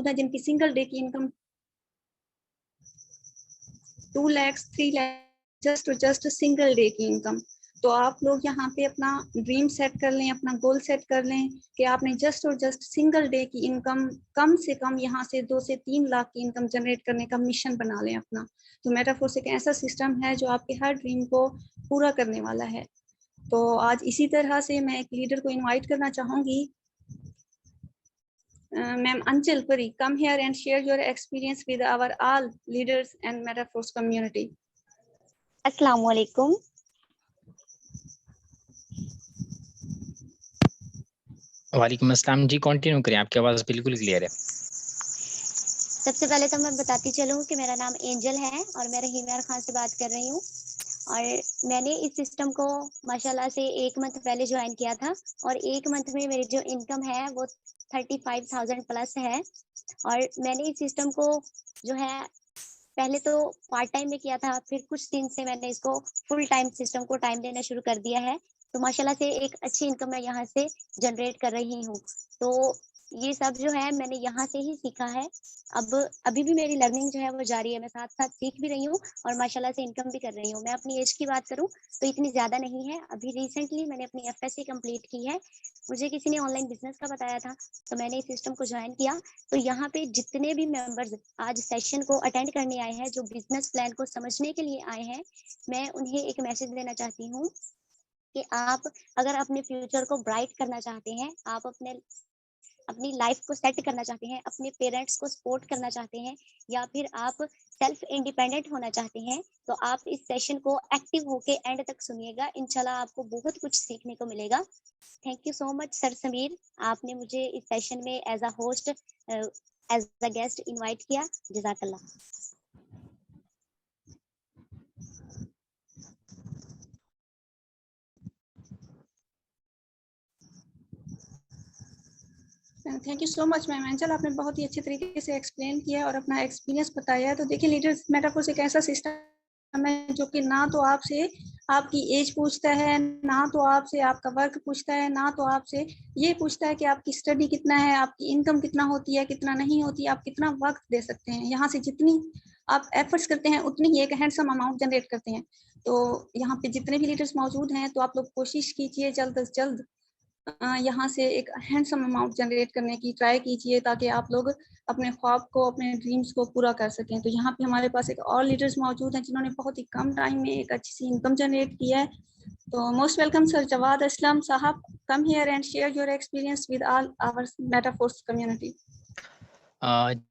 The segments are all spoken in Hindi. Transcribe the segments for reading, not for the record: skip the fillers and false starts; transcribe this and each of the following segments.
है जिनकी सिंगल डे की income 2 lakh 3 lakh just single day की इनकम। तो आप लोग यहाँ पे अपना ड्रीम सेट कर लें, अपना गोल सेट कर लें कि आपने जस्ट सिंगल डे की इनकम कम से कम यहाँ से 2 से 3 लाख की इनकम जनरेट करने का मिशन बना लें अपना। तो मेटाफोर्स एक ऐसा सिस्टम है जो आपके हर ड्रीम को पूरा करने वाला है। तो आज इसी तरह से मैं एक लीडर को इनवाइट करना चाहूंगी। Ma'am Anchal Puri, come here and share your experience with our all leaders and Metaforce community. अस्सलाम वालेकुम। वालेकुम अस्सलाम जी, कंटिन्यू करें, आपकी आवाज़ बिल्कुल क्लियर है। सबसे पहले तो मैं बताती चलूँ कि मेरा नाम एंजल है और मैं रहीम यार खान से बात कर रही हूँ। और मैंने इस सिस्टम को माशाल्लाह से 1 मंथ पहले ज्वाइन किया था और 1 मंथ में मेरी जो इनकम है वो 35,000 प्लस है। और मैंने इस सिस्टम को जो है पहले तो पार्ट टाइम में किया था, फिर कुछ दिन से मैंने इसको फुल टाइम सिस्टम को टाइम देना शुरू कर दिया है। तो माशाल्लाह से एक अच्छी इनकम मैं यहाँ से जनरेट कर रही हूँ। तो ये सब जो है मैंने यहाँ से ही सीखा है। अब अभी भी मेरी लर्निंग जो है वो जारी है, मैं साथ साथ सीख भी रही हूँ और माशाल्लाह से इनकम भी कर रही हूँ। मैं अपनी एज की बात करूँ तो इतनी ज्यादा नहीं है, अभी रिसेंटली मैंने अपनी FSC कंप्लीट की है। मुझे किसी ने ऑनलाइन बिजनेस का बताया था तो मैंने इस सिस्टम को ज्वाइन किया। तो यहाँ पे जितने भी मेंबर्स आज सेशन को अटेंड करने आए हैं, जो बिजनेस प्लान को समझने के लिए आए हैं, मैं उन्हें एक मैसेज देना चाहती हूँ कि आप अगर अपने फ्यूचर को ब्राइट करना चाहते हैं, आप अपनी लाइफ को सेट करना चाहते हैं, अपने पेरेंट्स को सपोर्ट करना चाहते हैं, या फिर आप सेल्फ इंडिपेंडेंट होना चाहते हैं, तो आप इस सेशन को एक्टिव होके एंड तक सुनिएगा। इंशाल्लाह आपको बहुत कुछ सीखने को मिलेगा। Thank you so much sir Sameer, आपने मुझे इस सेशन में as a host as a guest invite किया। जज़ाकल्लाह। Thank you so much ma'am Angel, आपने बहुत ही अच्छे तरीके से एक्सप्लेन किया और अपना एक्सपीरियंस बताया है। तो देखिए लीडर्स मेटाफोर्स एक ऐसा सिस्टम है जो कि ना तो आपसे आपकी एज पूछता है, ना तो आपसे आपका वर्क पूछता है, ना तो आपसे ये पूछता है कि आपकी स्टडी कितना है, आपकी इनकम कितना होती है, कितना नहीं होती, आप कितना वक्त दे सकते हैं। यहाँ से जितनी आप एफर्ट्स करते हैं उतनी ही एक हैंडसम अमाउंट जनरेट करते हैं। तो यहाँ पे जितने भी लीडर्स मौजूद हैं तो आप लोग कोशिश कीजिए जल्द से जल्द यहाँ से एक हैंडसम अमाउंट जनरेट करने की ट्राई कीजिए ताकि आप लोग अपने ख्वाब को, अपने ड्रीम्स को पूरा कर सकें। तो यहाँ पे हमारे पास एक और लीडर्स मौजूद हैं जिन्होंने बहुत ही कम टाइम में एक अच्छी सी इनकम जनरेट की है। तो most welcome sir Jawad Aslam साहब, come here and share your experience with all our metaforce community.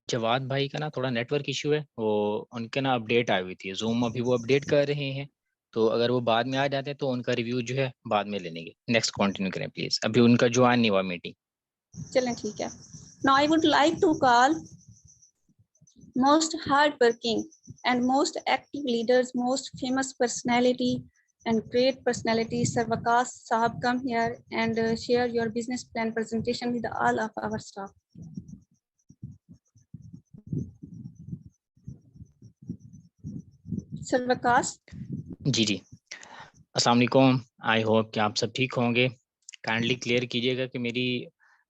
Jawad भाई का ना थोड़ा नेटवर्क इशू है, वो उनके ना अपडेट आई हुई थी जूम, अभी वो अपडेट कर रहे हैं, तो अगर वो बाद में आ जाते हैं तो उनका रिव्यू जो है बाद में ले लेंगे। नेक्स्ट कंटिन्यू करें प्लीज, अभी उनका ज्वाइन नहीं हुआ मीटिंग। चलें ठीक है। Now I would like to call most hardworking and most active leaders, most famous personality and great personality, Sir Waqas Sahab, come here and share your business plan presentation with all of our staff. Sir Waqas. जी जी, अस्सलाम वालेकुम, आई होप कि आप सब ठीक होंगे। काइंडली क्लियर कीजिएगा कि मेरी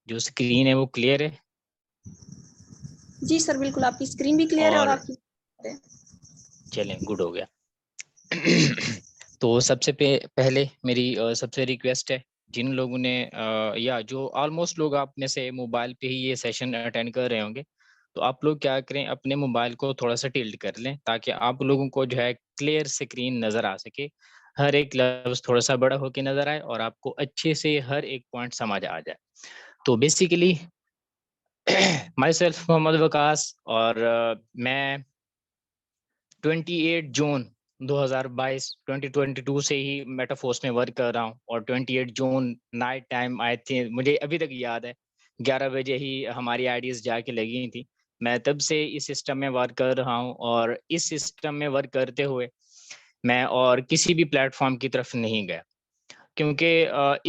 जो स्क्रीन है वो क्लियर है। जी सर बिल्कुल, आपकी स्क्रीन भी क्लियर है और आपकी चलें, गुड हो गया। तो सबसे पहले मेरी सबसे रिक्वेस्ट है, जिन लोगों ने या जो ऑलमोस्ट लोग आप में से मोबाइल पे ही ये सेशन अटेंड कर रहे होंगे, तो आप लोग क्या करें, अपने मोबाइल को थोड़ा सा टिल्ट कर लें ताकि आप लोगों को जो है क्लियर स्क्रीन नज़र आ सके, हर एक लफ्ज़ थोड़ा सा बड़ा होके नज़र आए और आपको अच्छे से हर एक पॉइंट समझ आ जाए। तो basically my self Mohammed Waqas, और मैं 28 जून 2022 से ही मेटाफोर्स में वर्क कर रहा हूँ और 28 जून नाइट टाइम आई थी, मुझे अभी तक याद है 11 बजे ही हमारी आईडीज जाके लगी थी। मैं तब से इस सिस्टम में वर्क कर रहा हूँ और इस सिस्टम में वर्क करते हुए मैं और किसी भी प्लेटफॉर्म की तरफ नहीं गया, क्योंकि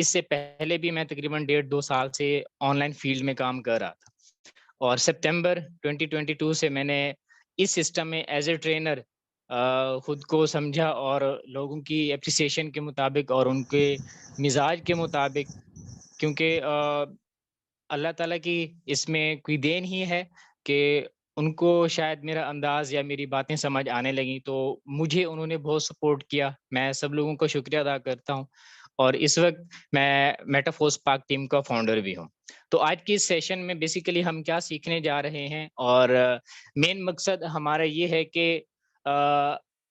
इससे पहले भी मैं तकरीबन 1.5-2 साल से ऑनलाइन फील्ड में काम कर रहा था और सितंबर 2022 से मैंने इस सिस्टम में एज ए ट्रेनर खुद को समझा और लोगों की एप्रिसिएशन के मुताबिक और उनके मिजाज के मुताबिक, क्योंकि अल्लाह ताला की इसमें कोई देन ही है कि उनको शायद मेरा अंदाज़ या मेरी बातें समझ आने लगी, तो मुझे उन्होंने बहुत सपोर्ट किया। मैं सब लोगों का शुक्रिया अदा करता हूँ और इस वक़्त मैं मेटाफोर्स पार्क टीम का फाउंडर भी हूँ। तो आज की इस सेशन में बेसिकली हम क्या सीखने जा रहे हैं और मेन मकसद हमारा ये है कि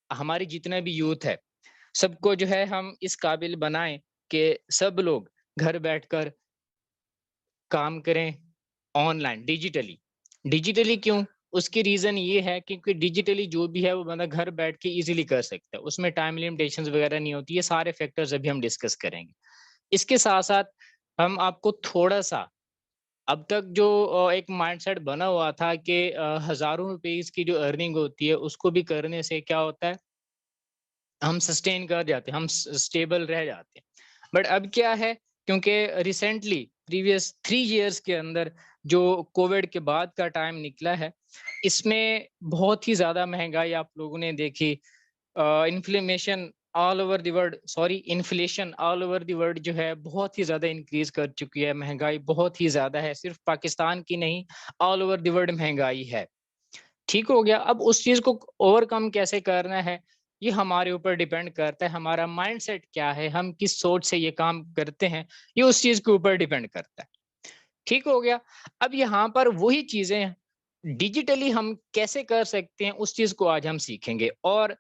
हमारी जितना भी यूथ है, सबको जो है हम इस काबिल बनाएँ कि सब लोग घर बैठकर काम करें ऑनलाइन, डिजिटली। डिजिटली क्यों? उसकी रीज़न ये है क्योंकि डिजिटली जो भी है वो बंदा घर बैठ के ईज़िली कर सकता है। उसमें टाइम लिमिटेशंस वगैरह नहीं होती, ये सारे फैक्टर्स अभी हम डिस्कस करेंगे। इसके साथ-साथ हम आपको थोड़ा-सा अब तक जो एक माइंडसेट बना हुआ था कि हज़ारों रुपीज़ की जो अर्निंग होती है, उसको भी करने से क्या होता है, हम सस्टेन कर जाते हैं, हम स्टेबल रह जाते हैं। बट अब क्या है, क्योंकि रिसेंटली प्रीवियस 3 इयर्स के अंदर जो कोविड के बाद का टाइम निकला है, इसमें बहुत ही ज़्यादा महँगाई आप लोगों ने देखी। Inflammation all over the world sorry inflation all over the world जो है बहुत ही ज़्यादा इंक्रीज़ कर चुकी है, महँगाई बहुत ही ज़्यादा है, सिर्फ़ पाकिस्तान की नहीं, ऑल ओवर द वर्ल्ड महँगाई है। ठीक हो गया। अब उस चीज़ को ओवरकम कैसे करना है, ये हमारे ऊपर डिपेंड करता है, हमारा माइंडसेट क्या है, हम किस सोच से ये काम करते हैं, ये उस चीज़ के ऊपर डिपेंड करता है। ठीक हो गया। अब यहाँ पर वही चीज़ें डिजिटली हम कैसे कर सकते हैं, उस चीज़ को आज हम सीखेंगे और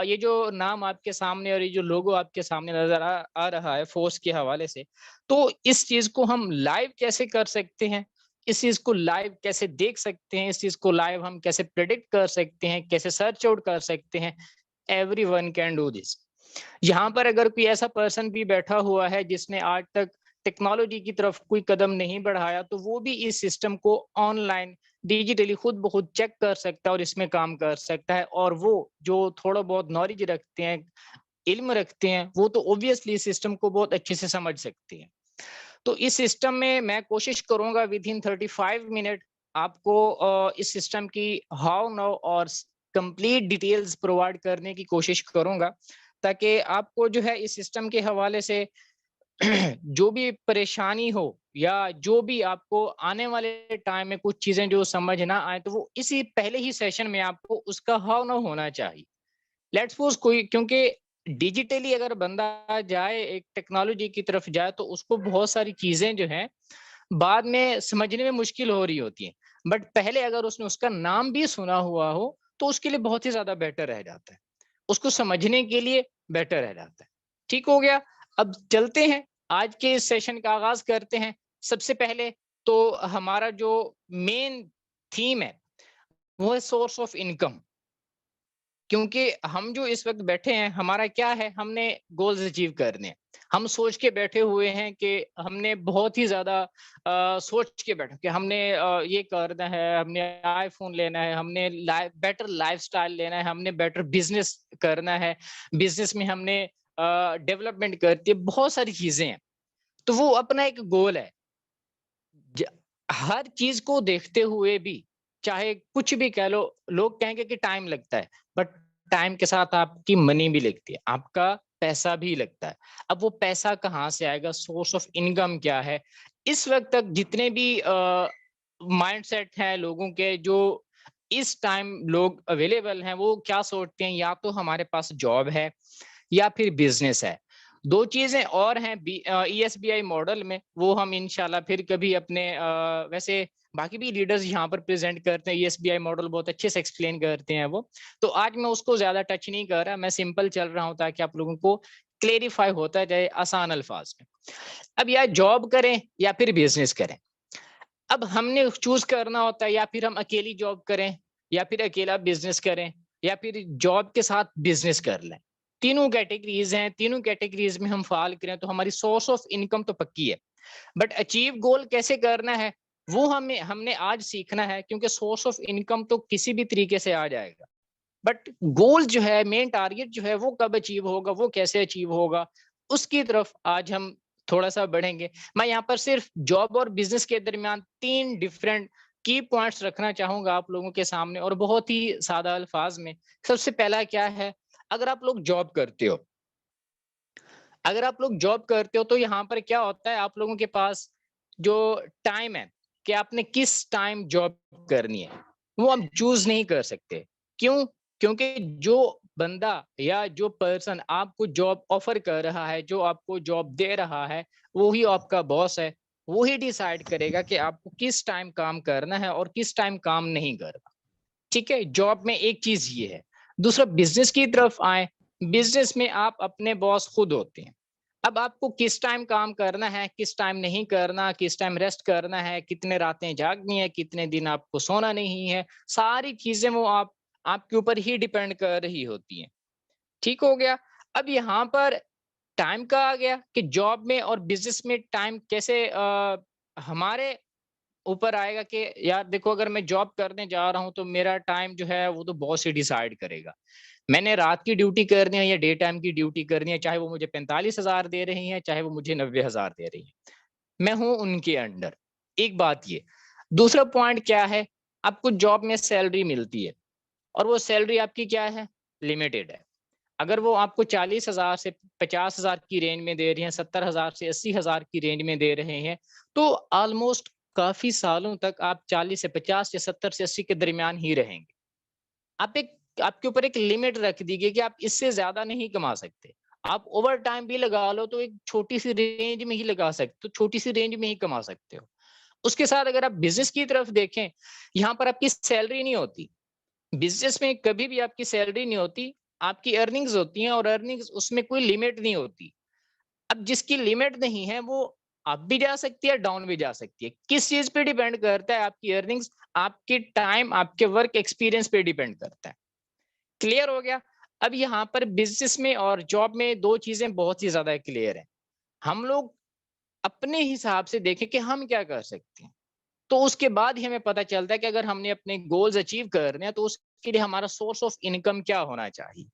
ये जो नाम आपके सामने और ये जो लोगो आपके सामने नज़र आ रहा है फोर्स के हवाले से, तो इस चीज़ को हम लाइव कैसे कर सकते हैं, इस चीज़ को लाइव कैसे देख सकते हैं, इस चीज़ को लाइव हम कैसे प्रेडिक्ट कर सकते हैं, कैसे सर्च आउट कर सकते हैं, एवरीवन कैन डू दिस। यहाँ पर अगर कोई ऐसा पर्सन भी बैठा हुआ है जिसने आज तक टेक्नोलॉजी की तरफ कोई कदम नहीं बढ़ाया, तो वो भी इस सिस्टम को ऑनलाइन डिजिटली खुद ब खुद चेक कर सकता है और इसमें काम कर सकता है और वो जो थोड़ा बहुत नॉलेज रखते हैं, इल्म रखते हैं, वो तो ऑब्वियसली इस सिस्टम को बहुत अच्छे से समझ सकते हैं। तो इस सिस्टम में मैं कोशिश करूँगा विद इन 35 मिनट आपको इस सिस्टम की हाउ, नाउ और कंप्लीट डिटेल्स प्रोवाइड करने की कोशिश करूँगा, ताकि आपको जो है इस सिस्टम के हवाले से जो भी परेशानी हो या जो भी आपको आने वाले टाइम में कुछ चीज़ें जो समझ ना आए, तो वो इसी पहले ही सेशन में आपको उसका हाउ नाउ होना चाहिए। लेट्स सपोज़ कोई, क्योंकि डिजिटली अगर बंदा जाए, एक टेक्नोलॉजी की तरफ जाए, तो उसको बहुत सारी चीज़ें जो हैं, बाद में समझने में मुश्किल हो रही होती हैं। बट पहले अगर उसने उसका नाम भी सुना हुआ हो, तो उसके लिए बहुत ही ज़्यादा बेटर रह जाता है। उसको समझने के लिए बेटर रह जाता है। ठीक हो गया? अब चलते हैं, आज के इस सेशन का आगाज़ करते हैं। सबसे पहले तो हमारा जो मेन थीम है, वो है सोर्स ऑफ इनकम। क्योंकि हम जो इस वक़्त बैठे हैं, हमारा क्या है, हमने गोल्स अचीव करने हैं। हम सोच के बैठे हुए हैं कि हमने बहुत ही ज़्यादा सोच के बैठे कि हमने ये करना है, हमने आईफ़ोन लेना है, हमने बेटर लाइफ़स्टाइल लेना है, हमने बेटर बिज़नेस करना है, बिज़नेस में हमने डेवलपमेंट करती है, बहुत सारी चीज़ें हैं। तो वो अपना एक गोल है। ज हर चीज़ को देखते हुए भी, चाहे कुछ भी कह लो, लोग कहेंगे कि टाइम लगता है, बट टाइम के साथ आपकी मनी भी लगती है, आपका पैसा भी लगता है। अब वो पैसा कहाँ से आएगा, सोर्स ऑफ इनकम क्या है? इस वक़्त तक जितने भी माइंडसेट हैं लोगों के, जो इस टाइम लोग अवेलेबल हैं, वो क्या सोचते हैं, या तो हमारे पास जॉब है या फिर बिज़नेस है। 2 चीज़ें और हैं ईएसबीआई मॉडल में, वो हम इंशाल्लाह फिर कभी अपने वैसे बाकी भी लीडर्स यहाँ पर प्रेज़ेंट करते हैं, ईएसबीआई मॉडल बहुत अच्छे से एक्सप्लेन करते हैं वो। तो आज मैं उसको ज़्यादा टच नहीं कर रहा, मैं सिंपल चल रहा हूँ ताकि आप लोगों को क्लेरिफ़ाई होता जाए आसान अल्फ़ाज़ में। अब या जॉब करें या फिर बिज़नेस करें। अब हमने चूज़ करना होता है, या फिर हम अकेली जॉब करें, या फिर अकेला बिज़नेस करें, या फिर जॉब के साथ बिज़नेस कर लें। तीनों कैटेगरीज़ हैं, तीनों कैटेगरीज़ में हम फ़ाल करें तो हमारी सोर्स ऑफ इनकम तो पक्की है। बट अचीव गोल कैसे करना है, वो हमने आज सीखना है, क्योंकि सोर्स ऑफ इनकम तो किसी भी तरीके से आ जाएगा। बट गोल जो है, मेन टारगेट जो है, वो कब अचीव होगा, वो कैसे अचीव होगा, उसकी तरफ आज हम थोड़ा-सा बढ़ेंगे। मैं यहाँ पर सिर्फ जॉब और बिज़नेस के दरमियान 3 डिफरेंट की पॉइंट्स रखना चाहूँगा आप लोगों के सामने और बहुत ही सादा अल्फाज में। सबसे पहला क्या है, अगर आप लोग जॉब करते हो, अगर आप लोग जॉब करते हो तो यहाँ पर क्या होता है, आप लोगों के पास जो टाइम है, कि आपने किस टाइम जॉब करनी है, वो हम चूज नहीं कर सकते। क्यों? क्योंकि जो बंदा या जो पर्सन आपको जॉब ऑफर कर रहा है, जो आपको जॉब दे रहा है, वो ही आपका बॉस है। वो ही डिसाइड करेगा कि आपको किस टाइम काम करना है और किस टाइम काम नहीं करना। ठीक है, जॉब में एक चीज ये है। दूसरा, बिजनेस की तरफ आए, बिजनेस में आप अपने बॉस खुद होते हैं। अब आपको किस टाइम काम करना है, किस टाइम नहीं करना, किस टाइम रेस्ट करना है, कितने रातें जागनी है, कितने दिन आपको सोना नहीं है, सारी चीजें वो आपके ऊपर ही डिपेंड कर रही होती हैं। ठीक हो गया। अब यहाँ पर टाइम का आ गया कि जॉब में और बिजनेस में टाइम कैसे हमारे ऊपर आएगा कि यार देखो, अगर मैं जॉब करने जा रहा हूँ तो मेरा टाइम जो है वो तो बॉस ही डिसाइड करेगा। मैंने रात की ड्यूटी करनी है या डे टाइम की ड्यूटी करनी है, चाहे वो मुझे 45,000 दे रही है, चाहे वो मुझे 90,000 दे रही है, मैं हूं उनके अंडर। एक बात ये। दूसरा पॉइंट क्या है, आपको जॉब में सैलरी मिलती है और वो सैलरी आपकी क्या है, लिमिटेड है। अगर वो आपको 40,000 से 50,000 की रेंज में दे रही हैं, 70,000 से 80,000 की रेंज में दे रहे हैं, तो ऑलमोस्ट काफी सालों तक आप 40 से 50 या 70 से 80 के दरमियान ही रहेंगे। आप एक आपके ऊपर एक लिमिट रख दी गई कि आप इससे ज्यादा नहीं कमा सकते। आप ओवर टाइम भी लगा लो तो एक छोटी सी रेंज में ही लगा सकते हो, छोटी सी रेंज में ही कमा सकते हो। उसके साथ अगर आप बिजनेस की तरफ देखें, यहाँ पर आपकी सैलरी नहीं होती। बिजनेस में कभी भी आपकी सैलरी नहीं होती, आपकी अर्निंग्स होती हैं और अर्निंग्स उसमें कोई लिमिट नहीं होती। अब जिसकी लिमिट नहीं है वो अप भी जा सकती है, डाउन भी जा सकती है। किस चीज पे डिपेंड करता है? आपकी अर्निंग्स, आपके टाइम, आपके वर्क एक्सपीरियंस पे डिपेंड करता है। क्लियर हो गया? अब यहाँ पर बिजनेस में और जॉब में दो चीजें बहुत ही ज्यादा क्लियर है। हम लोग अपने हिसाब से देखें कि हम क्या कर सकते हैं, तो उसके बाद ही हमें पता चलता है कि अगर हमने अपने गोल्स अचीव करने हैं तो उसके लिए हमारा सोर्स ऑफ इनकम क्या होना चाहिए।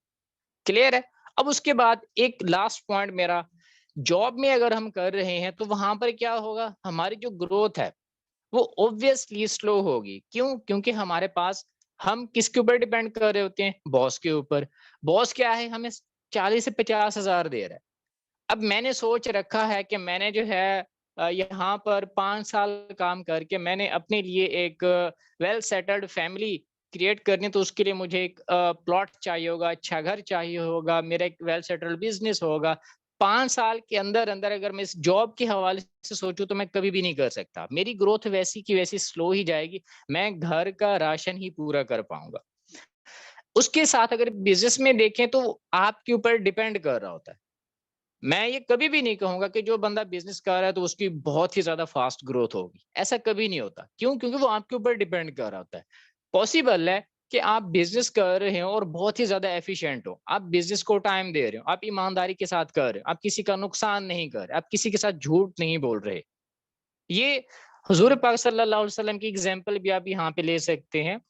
क्लियर है? अब उसके बाद एक लास्ट पॉइंट मेरा, जॉब में अगर हम कर रहे हैं तो वहां पर क्या होगा, हमारी जो ग्रोथ है वो ऑब्वियसली स्लो होगी। क्यों? क्योंकि हमारे पास, हम किसके ऊपर डिपेंड कर रहे होते हैं, बॉस के ऊपर। बॉस क्या है, हमें 40 से 50,000 दे रहा है। अब मैंने सोच रखा है कि मैंने जो है यहाँ पर 5 साल काम करके मैंने अपने लिए एक वेल सेटल्ड फैमिली क्रिएट करनी है, तो उसके लिए मुझे एक प्लॉट चाहिए होगा, अच्छा घर चाहिए होगा, मेरा एक वेल सेटल्ड बिजनेस होगा। 5 साल के अंदर अंदर अगर मैं इस जॉब के हवाले से सोचूं तो मैं कभी भी नहीं कर सकता। मेरी ग्रोथ वैसी की वैसी स्लो ही जाएगी, मैं घर का राशन ही पूरा कर पाऊंगा। उसके साथ अगर बिजनेस में देखें तो आपके ऊपर डिपेंड कर रहा होता है। मैं ये कभी भी नहीं कहूंगा कि जो बंदा बिजनेस कर रहा है तो उसकी बहुत ही ज्यादा फास्ट ग्रोथ होगी, ऐसा कभी नहीं होता। क्यों? क्योंकि वो आपके ऊपर डिपेंड कर रहा होता है। पॉसिबल है कि आप बिजनेस कर रहे हो और बहुत ही ज्यादा एफिशिएंट हो, आप बिजनेस को टाइम दे रहे हो, आप ईमानदारी के साथ कर रहे हो, आप किसी का नुकसान नहीं कर रहे, आप किसी के साथ झूठ नहीं बोल रहे। ये हुजूर पाक सल्लल्लाहु अलैहि वसल्लम की एग्जांपल भी आप यहाँ पे ले सकते हैं।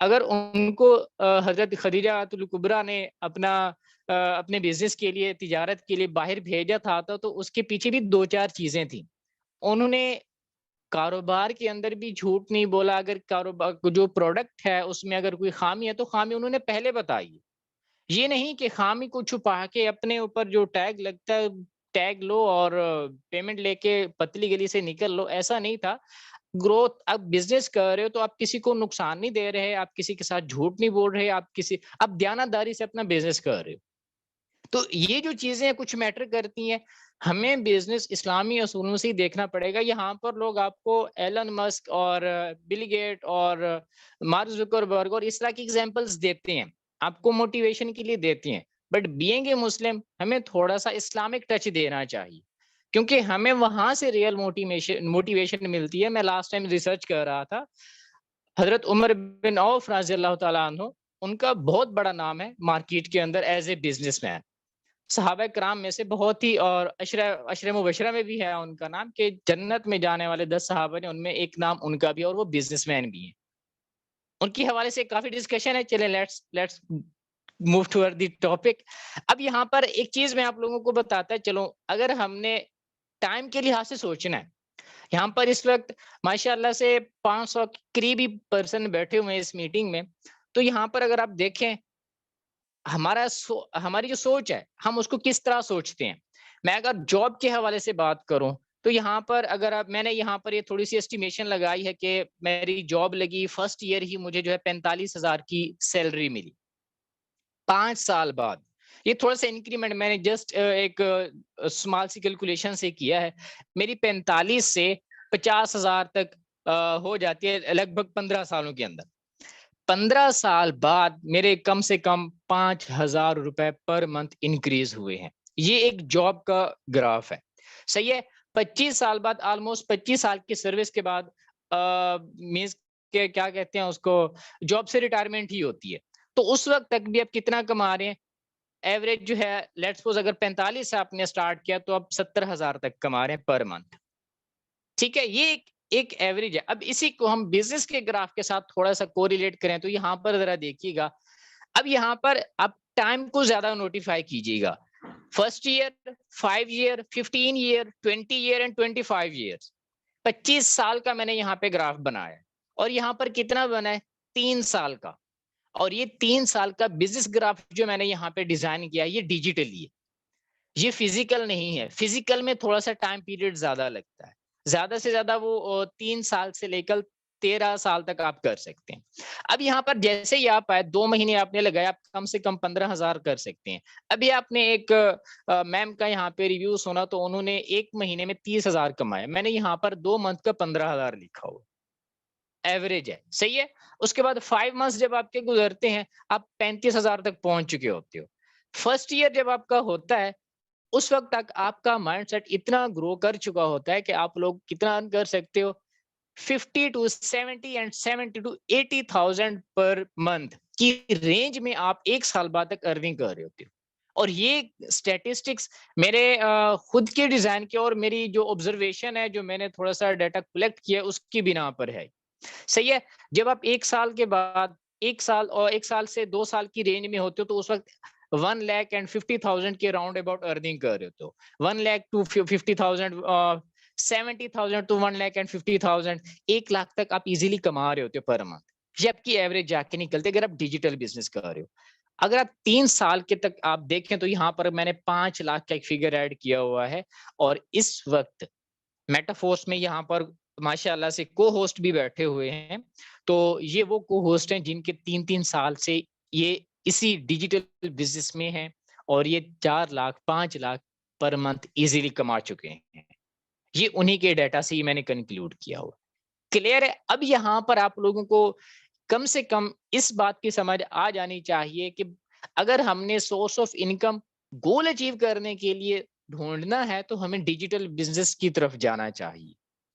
अगर उनको हजरत खदीजातुल कुबरा ने अपने बिजनेस के लिए, तिजारत के लिए बाहर भेजा था, तो उसके पीछे भी 2-4 चीजें थी। उन्होंने कारोबार के अंदर भी झूठ नहीं बोला। अगर कारोबार जो प्रोडक्ट है उसमें अगर कोई खामी है तो खामी उन्होंने पहले बताई है। ये नहीं कि खामी को छुपा के अपने ऊपर जो टैग लगता है, टैग लो और पेमेंट लेके पतली गली से निकल लो, ऐसा नहीं था। ग्रोथ, आप बिजनेस कर रहे हो तो आप किसी को नुकसान नहीं दे रहे, आप किसी के साथ झूठ नहीं बोल रहे, आप दयानतदारी से अपना बिजनेस कर रहे हो। तो ये जो चीजें कुछ मैटर करती हैं, हमें बिजनेस इस्लामी असूलों से ही देखना पड़ेगा। यहाँ पर लोग आपको एलन मस्क और बिल गेट और मार्क जुकरबर्ग और इस तरह की एग्जांपल्स देते हैं, आपको मोटिवेशन के लिए देते हैं। बट बीइंग ए मुस्लिम हमें थोड़ा सा इस्लामिक टच देना चाहिए, क्योंकि हमें वहां से रियल मोटिवेशन मोटिवेशन मिलती है। मैं लास्ट टाइम रिसर्च कर रहा था, हजरत उमर बिन औफ रजी अल्लाह तआला अन्हु, उनका बहुत बड़ा नाम है मार्केट के अंदर एज ए बिजनेसमैन। सहाबा कराम में से बहुत ही, और अशरे मुबशरा में भी है उनका नाम, कि जन्नत में जाने वाले 10 सहाबा ने उनमें एक नाम उनका भी, और वो बिजनेसमैन भी है। उनके हवाले से काफी डिस्कशन है, चले let's let's move toward the topic. अब यहाँ पर एक चीज मैं आप लोगों को बताता है, चलो अगर हमने टाइम के लिहाज से सोचना है, यहाँ पर इस वक्त माशाल्लाह से 500 के करीबी पर्सन बैठे हुए हैं इस मीटिंग में। तो यहाँ पर अगर आप देखें, हमारी जो सोच है, हम उसको किस तरह सोचते हैं। मैं अगर जॉब के हवाले से बात करूं तो यहाँ पर अगर आप, मैंने यहाँ पर ये थोड़ी सी एस्टिमेशन लगाई है कि मेरी जॉब लगी, फर्स्ट ईयर ही मुझे जो है 45,000 की सैलरी मिली। 5 साल बाद ये थोड़ा सा इंक्रीमेंट मैंने जस्ट एक स्मॉल सी कैलकुलेशन से किया है, मेरी 45 से 50,000 तक हो जाती है लगभग 15 सालों के अंदर। 15 साल बाद मेरे कम से कम 5,000 रुपए पर मंथ इंक्रीज हुए हैं। ये एक जॉब का ग्राफ है, सही है। 25 साल बाद, ऑलमोस्ट 25 साल की सर्विस के बाद मींस के क्या कहते हैं उसको, जॉब से रिटायरमेंट ही होती है। तो उस वक्त तक भी आप कितना कमा रहे हैं? एवरेज जो है, लेट्स सपोज अगर 45 से आपने स्टार्ट किया तो आप 70,000 तक कमा रहे हैं पर मंथ। ठीक है, ये एक एवरेज है। अब इसी को हम बिजनेस के ग्राफ के साथ थोड़ा सा कोरिलेट करें तो यहाँ पर जरा देखिएगा। अब यहाँ पर आप टाइम को ज्यादा नोटिफाई कीजिएगा। First year, 5 year, 15 year, 20 year and 25 years. 25 साल का मैंने यहाँ पे ग्राफ बनाया और यहाँ पर कितना बना है? 3 साल का। और ये 3 साल का बिजनेस ग्राफ जो मैंने यहाँ पे डिजाइन किया, ये डिजिटली है, ये फिजिकल नहीं है। फिजिकल में थोड़ा सा टाइम पीरियड ज्यादा लगता है, ज्यादा से ज्यादा वो 3 साल से लेकर 13 साल तक आप कर सकते हैं। अब यहाँ पर जैसे ही आप आए, 2 महीने आपने लगाया, आप कम से कम 15,000 कर सकते हैं। अभी आपने एक मैम का यहाँ पे रिव्यू सुना तो उन्होंने 1 महीने में 30,000 कमाया। मैंने यहाँ पर 2 मंथ का 15,000 लिखा हुआ, एवरेज है, सही है। उसके बाद 5 मंथ्स जब आपके गुजरते हैं, आप 35,000 तक पहुंच चुके होते हो। फर्स्ट ईयर जब आपका होता है, उस वक्त तक आपका माइंडसेट इतना ग्रो कर चुका होता है कि आप लोग कितना अर्न कर सकते हो? 50 to 70 and 70 to 80,000 per month की रेंज में आप 1 साल बाद तक अर्निंग कर रहे होते हो। और ये स्टैटिस्टिक्स मेरे खुद के डिजाइन के और मेरी जो ऑब्जर्वेशन है, जो मैंने थोड़ा सा डाटा कलेक्ट किया उसकी बिना पर है, सही है। जब आप 1 साल के बाद, 1 साल और 1 साल से 2 साल की रेंज में होते हो तो उस वक्त 1,50,000 के राउंड अबाउट अर्निंग कर रहे हो। 1,00,000 टू 50,000, 70,000 टू 1,50,000, 1 लाख तक आप इजीली कमा रहे होते हो पर मंथ। ये आपकी एवरेज जाके निकलते अगर आप डिजिटल बिजनेस कर रहे हो। अगर आप 3 साल के तक आप देखें तो यहाँ पर मैंने 5 लाख का एक फिगर ऐड किया हुआ है। और इस वक्त मेटाफोर्स में यहाँ पर माशाल्लाह से को होस्ट भी बैठे हुए हैं। तो ये वो को होस्ट हैं जिनके 3-3 साल से ये इसी डिजिटल बिजनेस में हैं और ये 4 lakh 5 lakh per month easily कमा चुके हैं। ये उन्हीं के डाटा से ही मैंने कंक्लूड किया हुआ। क्लियर है? अब यहाँ पर आप लोगों को कम से कम इस बात की समझ आ जानी चाहिए कि अगर हमने source of income goal achieve करने के लिए ढूंढना है तो हमें डिजिटल बिजनेस की तरफ जाना चाहिए।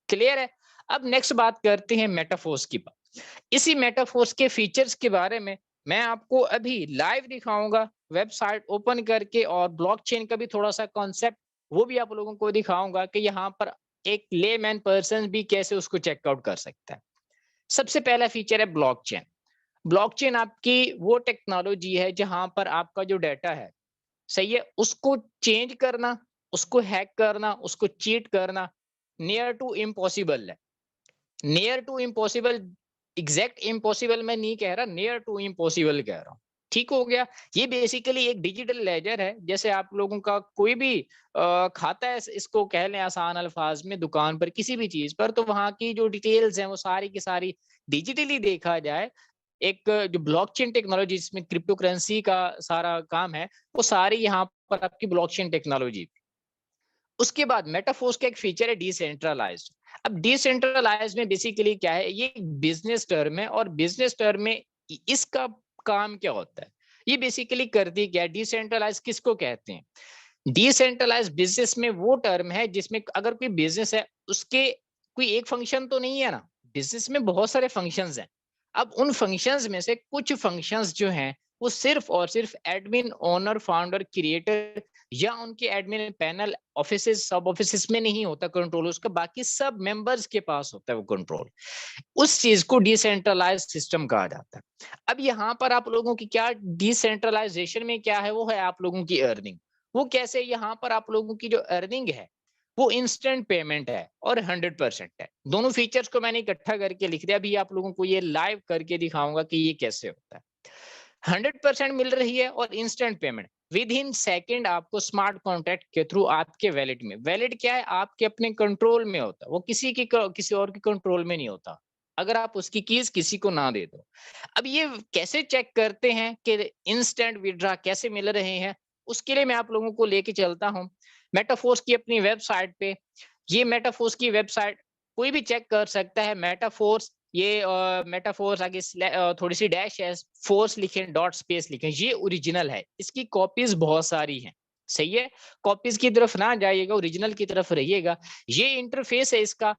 क्लियर है? अब नेक्स्ट बात करते हैं मेटाफोर्स की बात। इसी मेटाफोर्स के फीचर्स के बारे में मैं आपको अभी लाइव दिखाऊंगा, वेबसाइट ओपन करके, और ब्लॉकचेन का भी थोड़ा सा कॉन्सेप्ट वो भी आप लोगों को दिखाऊंगा कि यहाँ पर एक लेमैन पर्सन भी कैसे उसको चेकआउट कर सकता है। सबसे पहला फीचर है ब्लॉकचेन। ब्लॉकचेन आपकी वो टेक्नोलॉजी है जहां पर आपका जो डाटा है, सही है, उसको चेंज करना, उसको हैक करना, उसको चीट करना नियर टू इम्पॉसिबल है। Near to impossible, exact impossible मैं नहीं कह रहा, नियर टू इम्पॉसिबल कह रहा हूँ। ठीक हो गया? ये बेसिकली एक डिजिटल लेजर है। जैसे आप लोगों का कोई भी खाता है, इसको कह लें आसान अल्फाज में, दुकान पर किसी भी चीज पर, तो वहां की जो डिटेल्स हैं वो सारी की सारी डिजिटली देखा जाए। एक जो ब्लॉकचेन टेक्नोलॉजी जिसमें क्रिप्टो करेंसी का सारा काम है, वो सारी यहाँ पर आपकी ब्लॉकचेन टेक्नोलॉजी। उसके बाद मेटाफोर्स का एक फीचर है डिसेंट्रलाइज्ड। अब डिसेंट्रलाइज्ड में बेसिकली क्या है, ये बिजनेस टर्म है, और बिजनेस टर्म में इसका काम क्या होता है, ये बेसिकली करती क्या है, डिसेंट्रलाइज किसको कहते हैं? डिसेंट्रलाइज बिजनेस में वो टर्म है जिसमें अगर कोई बिजनेस है, उसके कोई एक फंक्शन तो नहीं है ना, बिजनेस में बहुत सारे फंक्शंस हैं। अब उन फंक्शंस में से कुछ फंक्शंस जो हैं वो सिर्फ और सिर्फ एडमिन, ओनर, फाउंडर, क्रिएटर या उनके एडमिन पैनल, ऑफिसेस, सब ऑफिसेस में नहीं होता कंट्रोल, उसका बाकी सब मेंबर्स के पास होता है वो कंट्रोल। उस चीज को डिसेंट्रलाइज सिस्टम कहा जाता है। अब यहाँ पर आप लोगों की क्या डिसेंट्रलाइजेशन में क्या है, वो है आप लोगों की अर्निंग। वो कैसे? यहाँ पर आप लोगों की जो अर्निंग है वो इंस्टेंट पेमेंट है और 100% है। दोनों फीचर्स को मैंने इकट्ठा करके लिख दिया। अभी आप लोगों को ये लाइव करके दिखाऊंगा कि ये कैसे होता है। 100% मिल रही है और instant payment. With in second आपको स्मार्ट कॉन्ट्रैक्ट के थ्रू आपके वैलेट में, वैलेट क्या है, आपके अपने कंट्रोल में होता है, वो किसी और के कंट्रोल में नहीं होता अगर आप उसकी कीज किसी को ना दे दो। अब ये कैसे चेक करते हैं कि इंस्टेंट विड्रॉ कैसे मिल रहे हैं, उसके लिए मैं आप लोगों को लेके चलता हूँ मेटाफोर्स की अपनी वेबसाइट पे। ये मेटाफोर्स की वेबसाइट कोई भी चेक कर सकता है। मेटाफोर्स, ये मेटाफोर्स आगे थोड़ी सी डैश है, फोर्स लिखें, डॉट स्पेस लिखें, ये ओरिजिनल है, इसकी कॉपीज बहुत सारी हैं, सही है। कॉपीज की तरफ ना जाइएगा, ओरिजिनल की तरफ रहिएगा। ये इंटरफेस है इसका,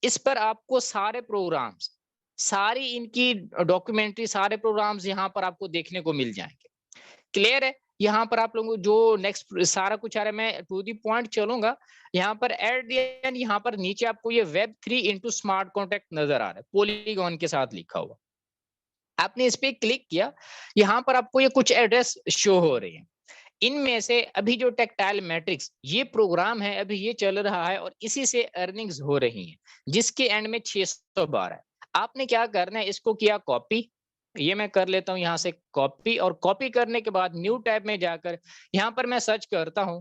इस पर आपको सारे प्रोग्राम्स, सारी इनकी डॉक्यूमेंट्री, सारे प्रोग्राम्स यहाँ पर आपको देखने को मिल जाएंगे। क्लियर है? यहाँ पर आप लोगों को जो नेक्स्ट सारा कुछ आ रहा है, मैं टू दी पॉइंट चलूंगा। यहाँ पर एट द एंड यहाँ पर नीचे आपको ये Web3 इंटू स्मार्ट कॉन्ट्रैक्ट नजर आ रहा है, पॉलीगॉन के साथ लिखा हुआ। आपने इस पे क्लिक किया, यहाँ पर आपको ये कुछ एड्रेस शो हो रही है। इनमें से अभी जो टेक्टाइल मैट्रिक्स ये प्रोग्राम है, अभी ये चल रहा है और इसी से अर्निंग्स हो रही हैं, जिसके एंड में 612 है। आपने क्या करना है, इसको किया कॉपी, ये मैं कर लेता हूं यहाँ से कॉपी, और कॉपी करने के बाद न्यू टैब में जाकर यहाँ पर मैं सर्च करता हूं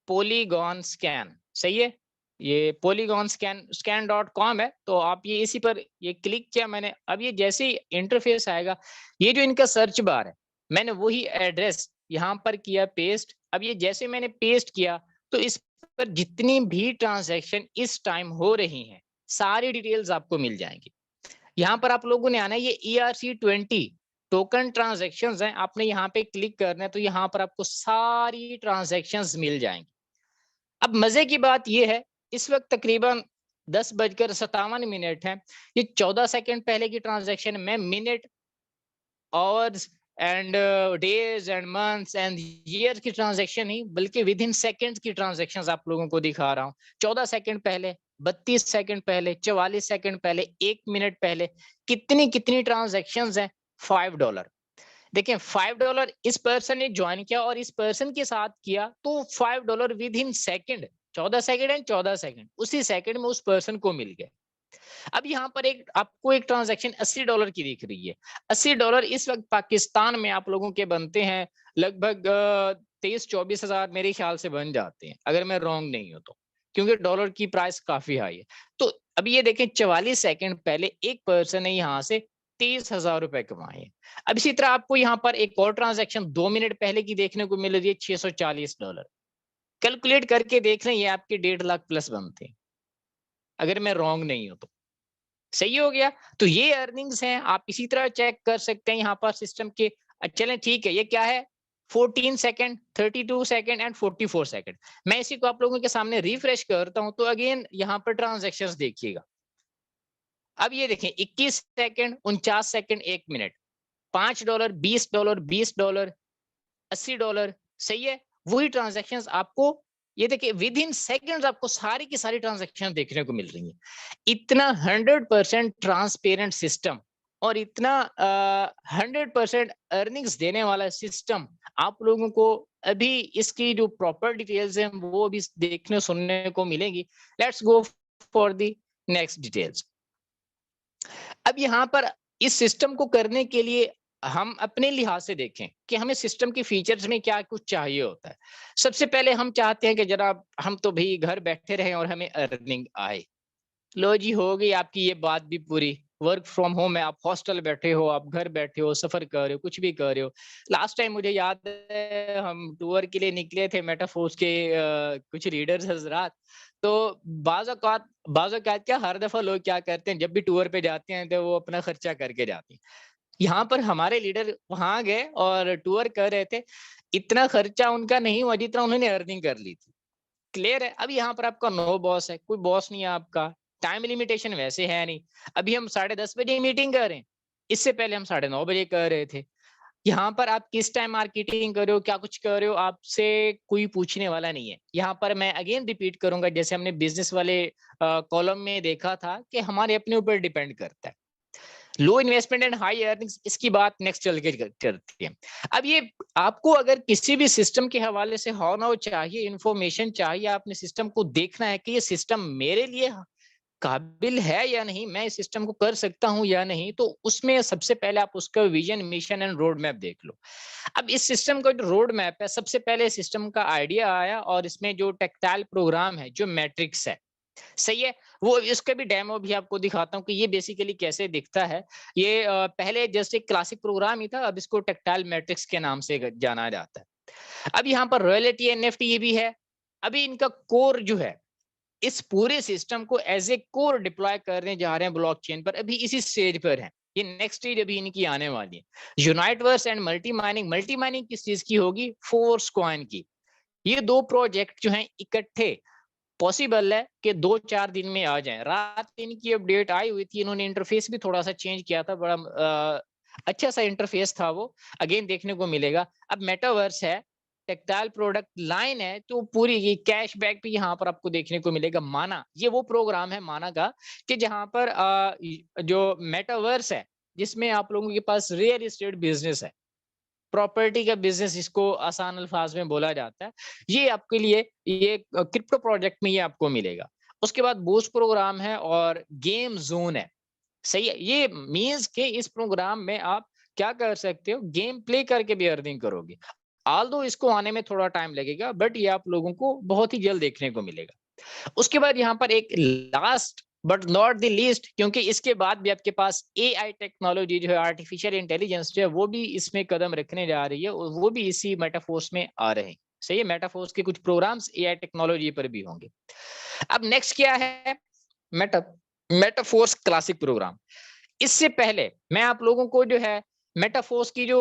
पॉलीगॉन स्कैन, सही है। ये पॉलीगॉन scan.com है, तो आप ये इसी पर ये क्लिक किया मैंने। अब ये जैसे ही इंटरफेस आएगा, ये जो इनका सर्च बार है, मैंने वही एड्रेस यहाँ पर किया पेस्ट। अब ये जैसे मैंने पेस्ट किया, तो इस पर जितनी भी ट्रांजैक्शन इस टाइम हो रही हैं, सारी डिटेल्स आपको मिल जाएंगी। यहाँ पर आप लोगों ने आना है, ये ERC20 टोकन ट्रांजैक्शंस हैं, आपने यहाँ पे क्लिक करना है, तो यहाँ पर आपको सारी ट्रांजैक्शंस मिल जाएंगी। अब मजे की बात ये है, इस वक्त तकरीबन 10:57 है। ये 14 सेकंड पहले की ट्रांजैक्शन, मैं minute, hours and days and months and year की ट्रांजैक्शन नहीं, बल्कि विद इन सेकेंड की ट्रांजैक्शंस आप लोगों को दिखा रहा हूँ। 14 सेकंड पहले, 32 सेकंड पहले, 44 सेकंड पहले, 1 मिनट पहले, कितनी कितनी ट्रांजैक्शंस हैं। $5, देखें $5 इस पर्सन ने ज्वाइन किया और इस पर्सन के साथ किया, तो $5 with in second, 14 second and 14 second उसी सेकंड में उस पर्सन को मिल गए। अब यहाँ पर एक आपको एक ट्रांजैक्शन $80 की दिख रही है। $80 इस वक्त पाकिस्तान में आप लोगों के बनते हैं लगभग 23-24 हजार मेरे ख्याल से बन जाते हैं, अगर मैं रॉन्ग नहीं हूं तो, क्योंकि डॉलर की प्राइस काफी हाई है। तो अब ये देखें 44 सेकंड पहले एक पर्सन ने यहाँ से 23,000 रुपए कमाए। अब इसी तरह आपको यहाँ पर एक और ट्रांजैक्शन 2 मिनट पहले की देखने को मिल रही है, $640। कैलकुलेट करके देख रहे हैं, ये आपके 1.5 लाख प्लस बनते हैं, अगर मैं रॉन्ग नहीं हूं तो। सही हो गया? तो ये अर्निंग्स हैं, आप इसी तरह चेक कर सकते हैं यहाँ पर सिस्टम के। चलें ठीक है, ये क्या है, 14 सेकंड, 32 सेकंड एंड 44 सेकंड। मैं इसी को आप लोगों के सामने रिफ्रेश करता हूं, तो अगेन यहाँ पर ट्रांजैक्शंस देखिएगा। अब ये देखें 21 सेकंड, 49 सेकंड, 1 मिनट, $5, $20, $20, $80, सही है। वही ट्रांजैक्शंस आपको, ये देखिए विद इन सेकेंड्स आपको सारी की सारी ट्रांजैक्शन देखने को मिल रही है। इतना 100% ट्रांसपेरेंट सिस्टम और इतना 100% अर्निंग्स देने वाला सिस्टम आप लोगों को अभी इसकी जो प्रॉपर डिटेल्स हैं वो भी देखने सुनने को मिलेंगी। Let's go for the next details. अब यहाँ पर इस सिस्टम को करने के लिए हम अपने लिहाज से देखें कि हमें सिस्टम के फीचर्स में क्या कुछ चाहिए होता है। सबसे पहले हम चाहते हैं कि जनाब हम तो भी घर बैठे रहें और हमें अर्निंग आए। लो जी, हो गई आपकी ये बात भी पूरी। वर्क फ्रॉम होम है, आप हॉस्टल बैठे हो, आप घर बैठे हो, सफर कर रहे हो, कुछ भी कर रहे हो। लास्ट टाइम मुझे याद है हम टूर के लिए निकले थे, मेटाफोर्स के कुछ रीडर्स हजरात। तो बाज़ औक़ात क्या, हर दफा लोग क्या करते हैं, जब भी टूर पे जाते हैं तो वो अपना खर्चा करके जाते हैं। यहाँ पर हमारे लीडर वहां गए और टूर कर रहे थे, इतना खर्चा उनका नहीं हुआ जितना उन्होंने अर्निंग कर ली थी। क्लियर है? अब यहाँ पर आपका नो बॉस है, कोई बॉस नहीं है आपका, टाइम लिमिटेशन वैसे है नहीं। अभी हम 10:30 बजे मीटिंग कर रहे हैं, इससे पहले हम 9:30 बजे कर रहे थे। यहाँ पर आप किस टाइम मार्केटिंग कर रहे हो, क्या कुछ कर रहे हो, आपसे कोई पूछने वाला नहीं है। यहाँ पर मैं अगेन रिपीट करूंगा, जैसे हमने बिजनेस वाले कॉलम में देखा था कि हमारे अपने ऊपर डिपेंड करता है। लो इन्वेस्टमेंट एंड हाई अर्निंग्स, इसकी बात नेक्स्ट चल के करती है। अब ये आपको अगर किसी भी सिस्टम के हवाले से हाउ नाउ चाहिए, इंफॉर्मेशन चाहिए, आपने सिस्टम को देखना है कि ये सिस्टम मेरे लिए काबिल है या नहीं, मैं इस सिस्टम को कर सकता हूं या नहीं, तो उसमें सबसे पहले आप उसका vision, mission and road map देख लो। अब इस सिस्टम का जो रोड मैप है, सबसे पहले सिस्टम का आइडिया आया और इसमें जो टेक्टाइल प्रोग्राम है, जो मैट्रिक्स है, सही है, वो इसका भी डेमो भी आपको दिखाता हूँ कि ये बेसिकली कैसे दिखता है। ये पहले जस्ट एक क्लासिक प्रोग्राम ही था, अब इसको टेक्टाइल मैट्रिक्स के नाम से जाना जाता है। अब यहाँ पर रॉयल्टी एनएफटी ये भी है। अभी इनका कोर जो है, इस पूरे सिस्टम को एज ए कोर डिप्लॉय करने जा रहे हैं ब्लॉकचेन पर, अभी इसी स्टेज पर है। ये नेक्स्ट स्टेज अभी इनकी आने वाली है। यूनाइटवर्स एंड मल्टी माइनिंग किस चीज की होगी? फोर्स कॉइन की। ये दो प्रोजेक्ट जो हैं इकट्ठे पॉसिबल है कि 2-4 दिन में आ जाएं। रात इनकी अपडेट आई हुई थी, इन्होंने इंटरफेस भी थोड़ा सा चेंज किया था, बड़ा अच्छा सा इंटरफेस था वो, अगेन देखने को मिलेगा। अब मेटावर्स है, टेक्टाइल प्रोडक्ट लाइन है, तो पूरी ये कैशबैक भी यहाँ पर आपको देखने को मिलेगा। माना, ये वो प्रोग्राम है माना का, कि जहाँ पर जो मेटावर्स है, जिसमें आप लोगों के पास रियल एस्टेट बिजनेस है, प्रॉपर्टी का बिजनेस इसको आसान अल्फाज में बोला जाता है, ये आपके लिए ये क्रिप्टो प्रोजेक्ट में ये आपको मिलेगा। उसके बाद बूस्ट प्रोग्राम है और गेम जोन है, सही है। ये मींस के इस प्रोग्राम में आप क्या कर सकते हो, गेम प्ले करके भी अर्निंग करोगे। आल्दो इसको आने में थोड़ा टाइम लगेगा, बट ये आप लोगों को बहुत ही जल्द देखने को मिलेगा। उसके बाद यहाँ पर एक last but not the least, क्योंकि इसके बाद भी आपके पास एआई टेक्नोलॉजी जो है, आर्टिफिशियल इंटेलिजेंस जो है, वो भी इसमें कदम रखने जा रही है और वो भी इसी मेटाफोर्स में आ रहे हैं, सही है। मेटाफोर्स के कुछ प्रोग्राम्स एआई टेक्नोलॉजी पर भी होंगे। अब नेक्स्ट क्या है? मेटाफोर्स क्लासिक प्रोग्राम। इससे पहले मैं आप लोगों को जो है मेटाफोर्स की जो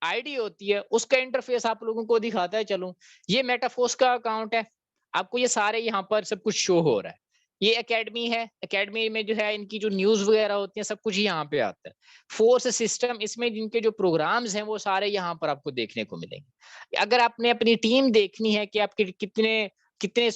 आईडी होती है, उसका इंटरफेस आप लोगों को दिखाता है चलूं। ये मेटाफोर्स का अकाउंट है, आपको ये सारे यहाँ पर सब कुछ शो हो रहा है। ये एकेडमी है, एकेडमी में जो है इनकी जो न्यूज वगैरह होती है, सब कुछ यहाँ पे आता है। फोर्स सिस्टम, इसमें जिनके जो प्रोग्राम्स हैं वो सारे यहाँ पर आपको देखने को मिलेंगे। अगर आपने अपनी टीम देखनी है कि आपके कितने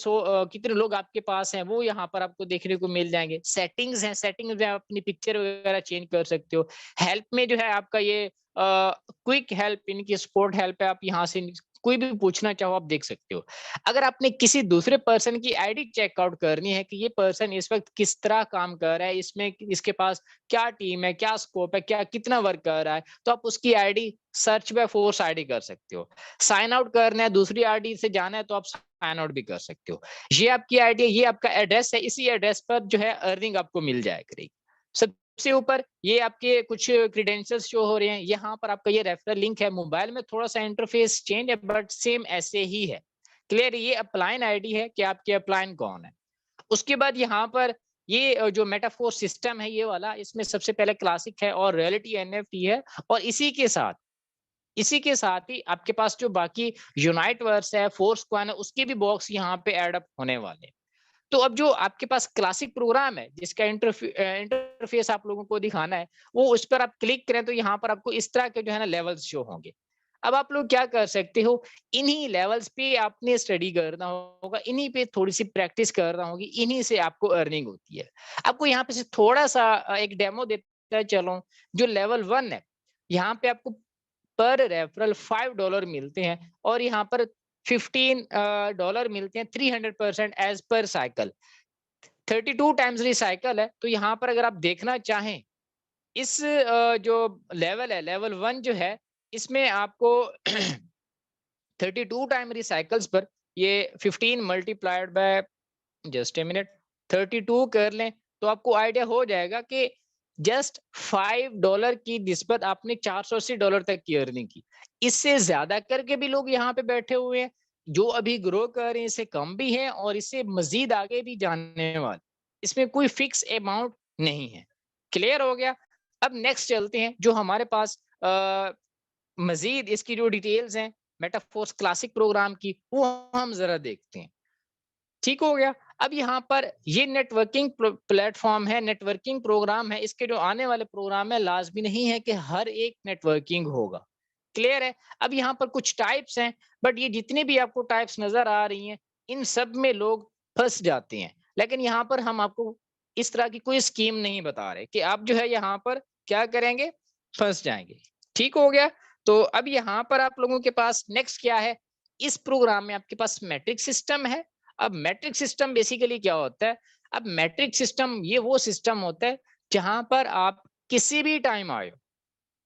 लोग आपके पास हैं, वो यहाँ पर आपको देखने को मिल जाएंगे। सेटिंग्स हैं, सेटिंग्स में आप अपनी पिक्चर वगैरह चेंज कर सकते हो। हेल्प में जो है आपका ये क्विक हेल्प, इनकी सपोर्ट हेल्प है, आप यहाँ से कोई भी पूछना चाहो आप देख सकते हो। अगर आपने किसी दूसरे पर्सन की आईडी चेकआउट करनी है कि ये पर्सन इस वक्त किस तरह काम कर रहा है, इसमें इसके पास क्या टीम है, क्या स्कोप है, क्या कितना वर्क कर रहा है, तो आप उसकी ID search by force ID कर सकते हो। साइन आउट करना है, दूसरी आईडी से जाना है, तो आप साइन आउट भी कर सकते हो। ये आपकी आईडी, ये आपका एड्रेस है, इसी एड्रेस पर जो है अर्निंग आपको मिल जाया करेगी। सबसे ऊपर ये आपके कुछ क्रेडेंशियल्स शो हो रहे हैं, यहाँ पर आपका ये रेफरल लिंक है। मोबाइल में थोड़ा सा इंटरफेस चेंज है, बट सेम ऐसे ही है। क्लियर? ये अपलाइन आईडी है कि आपके अपलाइन कौन है। उसके बाद यहाँ पर ये जो मेटाफोर सिस्टम है ये वाला, इसमें सबसे पहले क्लासिक है और रियलिटी एनएफटी है, और इसी के साथ ही आपके पास जो बाकी यूनाइटवर्स है, फोर्स कॉइन है, उसके भी बॉक्स यहाँ पे एड अप होने वाले हैं। तो अब जो आपके पास क्लासिक प्रोग्राम है, जिसका इंटरफेस आप लोगों को दिखाना है, वो उस पर आप क्लिक करें तो यहाँ पर आपको इस तरह के जो है ना लेवल्स शो होंगे। अब आप लोग क्या कर सकते हो, इन्हीं लेवल्स पे आपने स्टडी करना होगा, इन्हीं पे थोड़ी सी प्रैक्टिस करना होगी, इन्हीं से आपको अर्निंग होती है। आपको यहाँ पे से थोड़ा सा एक डेमो देता है चलो। जो लेवल 1 है, यहाँ पे आपको पर रेफरल $5 मिलते हैं, और यहाँ पर $15 मिलते हैं 300% as per cycle. 32 times recycle है। तो यहाँ पर अगर आप देखना चाहें, इस जो लेवल है, लेवल 1 जो है, इसमें आपको 32 टाइम रिसाइकल्स पर ये 15 multiplied by, just a minute, 32 कर लें तो आपको आइडिया हो जाएगा कि जस्ट $5 की निस्बत आपने $480 तक की अर्निंग की। इससे ज्यादा करके भी लोग यहाँ पे बैठे हुए हैं, जो अभी ग्रो कर रहे हैं, इससे कम भी है और इससे मजीद आगे भी जाने वाले। इसमें कोई फिक्स अमाउंट नहीं है। क्लियर हो गया? अब नेक्स्ट चलते हैं, जो हमारे पास मजीद इसकी जो डिटेल्स हैं मेटाफोर्स क्लासिक प्रोग्राम की, वो हम जरा देखते हैं। ठीक हो गया? अब यहाँ पर ये नेटवर्किंग प्लेटफॉर्म है, नेटवर्किंग प्रोग्राम है। इसके जो आने वाले प्रोग्राम है, लाजमी नहीं है कि हर एक नेटवर्किंग होगा। क्लियर है? अब यहाँ पर कुछ टाइप्स हैं, बट ये जितनी भी आपको टाइप्स नजर आ रही हैं, इन सब में लोग फंस जाते हैं। लेकिन यहाँ पर हम आपको इस तरह की कोई स्कीम नहीं बता रहे कि आप जो है यहाँ पर क्या करेंगे, फंस जाएंगे। ठीक हो गया? तो अब यहाँ पर आप लोगों के पास नेक्स्ट क्या है, इस प्रोग्राम में आपके पास मैट्रिक सिस्टम है। अब मैट्रिक सिस्टम बेसिकली क्या होता है, अब मैट्रिक सिस्टम ये वो सिस्टम होता है जहां पर आप किसी भी टाइम आए हो,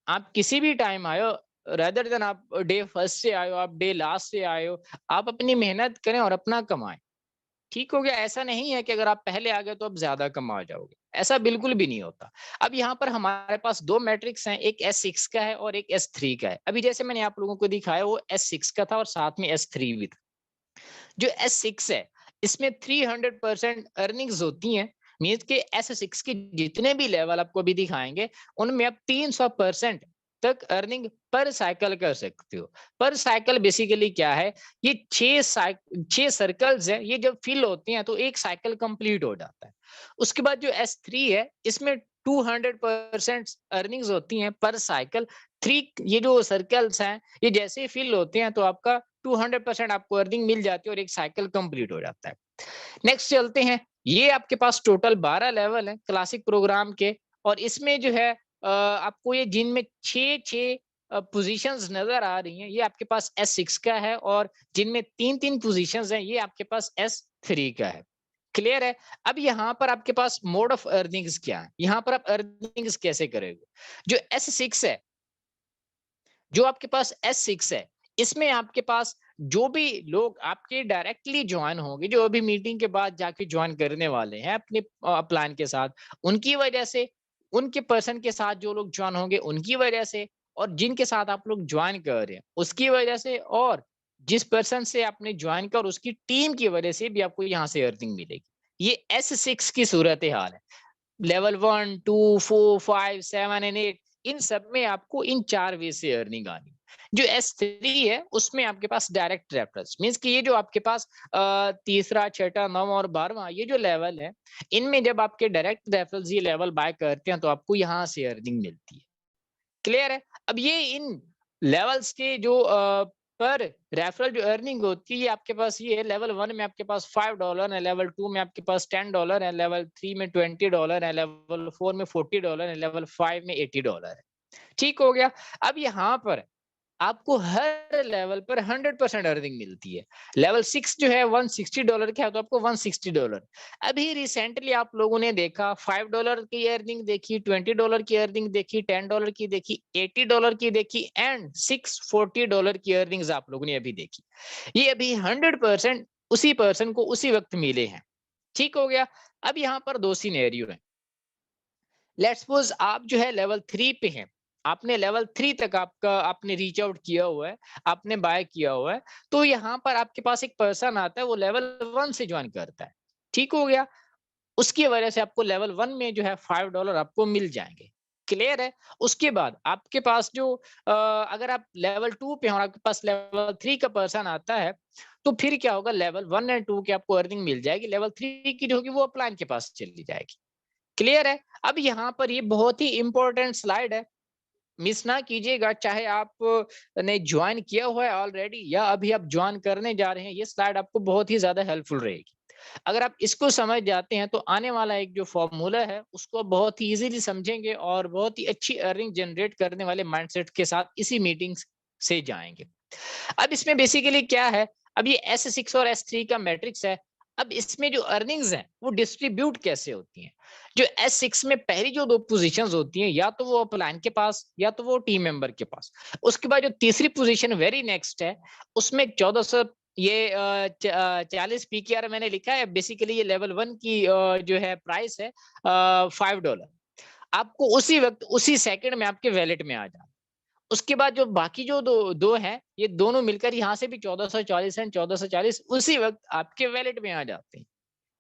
आप किसी भी टाइम आए हो, रेदर देन आप डे फर्स्ट से आए हो, आप डे लास्ट से आए हो, आप अपनी मेहनत करें और अपना कमाएं। ठीक हो गया। ऐसा नहीं है कि अगर आप पहले आ गए तो आप ज्यादा कमा जाओगे, ऐसा बिल्कुल भी नहीं होता। अब यहाँ पर हमारे पास दो मैट्रिक्स हैं, एक S6 का है और एक S3 का है। अभी जैसे मैंने आप लोगों को दिखाया वो S6 का था और साथ में S3 भी था। जो S6 है इसमें 300% अर्निंग्स होती हैं, मीन्स के S6 के जितने भी लेवल आपको अभी दिखाएंगे उनमें आप 300% तक अर्निंग पर साइकिल कर सकते हो। पर साइकिल बेसिकली क्या है, ये 6 सर्कल्स है, ये जब फिल होते हैं तो एक साइकिल कंप्लीट हो जाता है। उसके बाद जो S3 है इसमें 200% अर्निंग्स होती हैं पर साइकिल। 3 ये जो सर्कल्स हैं ये जैसे ही फिल होते हैं तो आपका 200% आपको अर्निंग मिल जाती है और एक साइकिल कंप्लीट हो जाता है। नेक्स्ट चलते हैं, ये आपके पास टोटल 12 लेवल है क्लासिक प्रोग्राम के, और इसमें जो है आपको ये जिनमें 6 पोजीशंस नजर आ रही हैं ये आपके पास S6 का है, और जिनमें 3 पोजीशंस हैं ये आपके पास S3 का है। क्लियर है। अब यहाँ पर आपके पास मोड ऑफ अर्निंग्स क्या है, यहाँ पर आप अर्निंग्स कैसे करेंगे। जो S6 है, जो आपके पास S6 है, इसमें आपके पास जो भी लोग आपके डायरेक्टली ज्वाइन होंगे, जो अभी मीटिंग के बाद जाके ज्वाइन करने वाले हैं अपने प्लान के साथ, उनकी वजह से, उनके पर्सन के साथ जो लोग ज्वाइन होंगे उनकी वजह से, और जिनके साथ आप लोग ज्वाइन कर रहे हैं उसकी वजह से, और जिस पर्सन से आपने ज्वाइन कर उसकी टीम की वजह से भी आपको यहाँ से अर्निंग मिलेगी। ये S6 की सूरत हाल है। लेवल 1, 2, 4, 5, 7 एंड 8 इन सब में आपको इन 4 वे से अर्निंग आनी। जो S3 है उसमें आपके पास डायरेक्ट रेफरल्स, मींस कि ये जो आपके पास तीसरा, छठा, नौवां और 12वां ये जो लेवल है, इनमें जब आपके डायरेक्ट रेफरल्स ये लेवल बाय करते हैं तो आपको यहाँ से अर्निंग मिलती है। क्लियर है। अब ये इन लेवल्स के जो पर रेफरल जो अर्निंग होती है ये आपके पास ये है, लेवल 1 में आपके पास $5 है, लेवल 2 में आपके पास $10 है, लेवल 3 में $20 है, लेवल 4 में $40 है, लेवल 5 में $80 है। ठीक हो गया। अब यहाँ पर आपको हर लेवल पर 100% अर्निंग मिलती है। लेवल 6 जो है $160 का है तो आपको $160। अभी रिसेंटली आप लोगों ने देखा $5 की अर्निंग देखी, $20 की अर्निंग देखी, $10 की देखी, $80 की देखी एंड $640 की अर्निंग्स आप लोगों ने अभी देखी। ये अभी 100% उसी पर्सन को उसी वक्त मिले हैं। ठीक हो गया। अब यहाँ पर दो सिनेरियो है। लेट्स सपोज आप जो है लेवल 3 पे हैं, आपने लेवल 3 तक आपने रीच आउट किया हुआ है, आपने बाय किया हुआ है, तो यहाँ पर आपके पास एक पर्सन आता है वो लेवल 1 से ज्वाइन करता है। ठीक हो गया। उसकी वजह से आपको लेवल 1 में जो है $5 आपको मिल जाएंगे। क्लियर है। उसके बाद आपके पास जो अगर आप लेवल 2 पे हो और आपके पास लेवल 3 का पर्सन आता है तो फिर क्या होगा, लेवल 1 एंड 2 की आपको अर्निंग मिल जाएगी, लेवल 3 की जो होगी वो अपलाइन के पास चली जाएगी। क्लियर है। अब यहाँ पर ये बहुत ही इंपॉर्टेंट स्लाइड है, मिस ना कीजिएगा, चाहे आप ने ज्वाइन किया हुआ है ऑलरेडी या अभी आप ज्वाइन करने जा रहे हैं, ये स्लाइड आपको बहुत ही ज्यादा हेल्पफुल रहेगी। अगर आप इसको समझ जाते हैं तो आने वाला एक जो फॉर्मूला है उसको बहुत ही इजीली समझेंगे और बहुत ही अच्छी अर्निंग जनरेट करने वाले माइंडसेट के साथ इसी मीटिंग से जाएंगे। अब इसमें बेसिकली क्या है, अब ये S6 और S3 का मैट्रिक्स है। अब इसमें जो अर्निंग्स हैं वो डिस्ट्रीब्यूट कैसे होती हैं। जो S6 में पहली जो दो पोजीशंस होती हैं या तो वो अपलाइन के पास या तो वो टीम मेंबर के पास। उसके बाद जो तीसरी पोजीशन वेरी नेक्स्ट है उसमें 1400 ये 40 PKR मैंने लिखा है, बेसिकली ये लेवल 1 की जो है प्राइस है $5। आपको उसी वक्त उसी सेकंड में आपके वैलेट में आ जाए। उसके बाद जो बाकी जो दो हैं ये दोनों मिलकर यहाँ से भी 1440 एंड 1440 उसी वक्त आपके वैलेट में आ जाते हैं।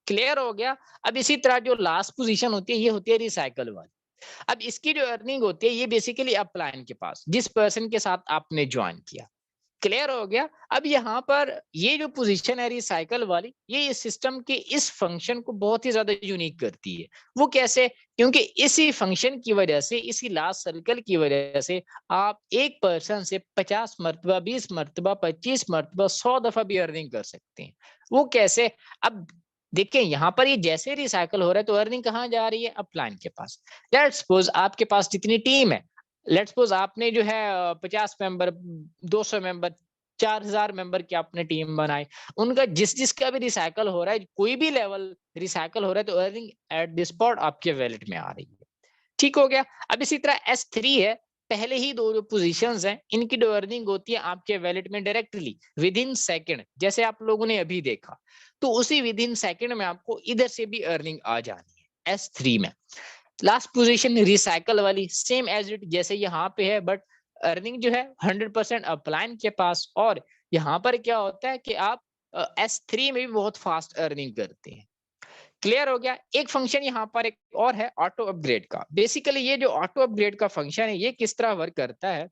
क्लियर हो गया। अब इसी तरह जो लास्ट पोजीशन होती है ये होती है रिसाइकल वाली। अब इसकी जो अर्निंग होती है ये बेसिकली अपलाइन के पास, जिस पर्सन के साथ आपने ज्वाइन किया। क्लियर हो गया। अब यहाँ पर ये जो पोजीशन है रिसाइकल वाली, ये इस सिस्टम के इस फंक्शन को बहुत ही ज्यादा यूनिक करती है। वो कैसे, क्योंकि इसी फंक्शन की वजह से, इसी लास्ट सर्कल की वजह से आप एक पर्सन से 50 मरतबा, 20 मरतबा, 25 मरतबा, 100 दफा भी अर्निंग कर सकते हैं। वो कैसे, अब देखिए यहाँ पर ये जैसे रिसाइकल हो रहा है तो अर्निंग कहाँ जा रही है, अपलाइन के पास। लेट्स सपोज आपके पास जितनी टीम है, लेट्स सपोज आपने जो है 50 मेंबर, 200 मेंबर, 4000 मेंबर की आपने टीम बनाई, उनका जिसका भी रिसाइकल हो रहा है, कोई भी लेवल रिसाइकल हो रहा है, तो अर्निंग एट द स्पॉट आपके वैलेट में आ रही है। ठीक हो गया। अब इसी तरह S3 है, पहले ही दो जो पोजीशंस हैं, इनकी जो अर्निंग होती है आपके वैलेट में डायरेक्टली विद इन सेकंड, जैसे आप लोगों ने अभी देखा, तो उसी विद इन सेकंड में आपको इधर से भी अर्निंग आ जानी है S3 में। लास्ट पोजीशन रिसाइकल वाली, सेम एज इट जैसे यहाँ पे है, बट अर्निंग जो है 100% अपलाइन के पास। और यहाँ पर क्या होता है कि आप S3 में भी बहुत फास्ट अर्निंग करते हैं। क्लियर हो गया। एक फंक्शन यहाँ पर एक और है ऑटो अपग्रेड का। बेसिकली ये जो ऑटो अपग्रेड का फंक्शन है, ये किस तरह वर्क करता है,